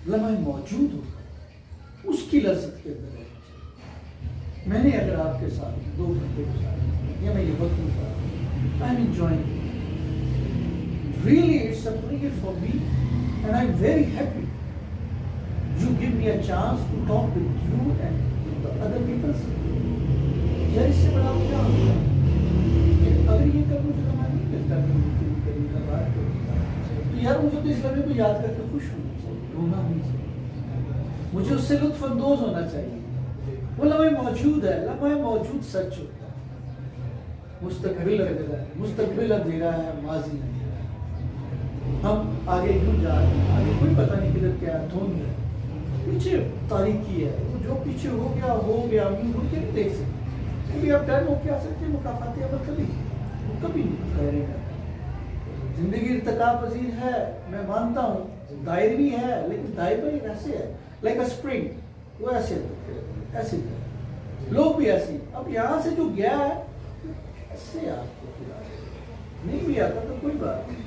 لمحہ موجود ہوگا، اس کی لذت کے اندر رہنا چاہیے. میں نے اگر آپ کے ساتھ 2 گھنٹے گزارے یا میں یہ وقت گزارا، I am enjoying. Really it's a pleasure for me and I am very happy. You give me a chance to talk with you and with the other people. یار اس سے بڑا کیا ہوگا؟ اگر یہ کب مجھے زمان نہیں ملتا کہ مجھے کرنے کا بات کرنے کا، تو یار مجھے تو اس لمحے کو یاد کر کے خوش ہونا چاہیے، رونا نہیں چاہیے، مجھے اس سے لطف اندوز ہونا چاہیے. وہ لمحہ موجود ہے، لمحہ موجود سچ ہوتا ہے. مستقبل اندھیرا ہے، مستقبل اندھیرا ہے، ماضی اندھیرا ہے. ہم آگے کیوں جا رہے ہیں؟ آگے کوئی پتہ نہیں کدھر کیا دھند ہے، پیچھے تاریکی ہے. وہ جو پیچھے ہو گیا ہم مڑ کے نہیں دیکھ سکتے. کبھی آپ ٹائم ہو کے آ سکتے ہیں، مقافاتی عمل کبھی نہیں ٹھہرے گا. زندگی ارتقا پذیر ہے، میں مانتا ہوں، دائرہی ہے، لیکن دائرہ ایک ایسے ہے لائک اے اسپرنگ، وہ ایسے ایسے لوگ بھی ایسے. اب یہاں سے جو گیا ہے ایسے آپ کو نہیں بھی آتا تو کوئی بات نہیں.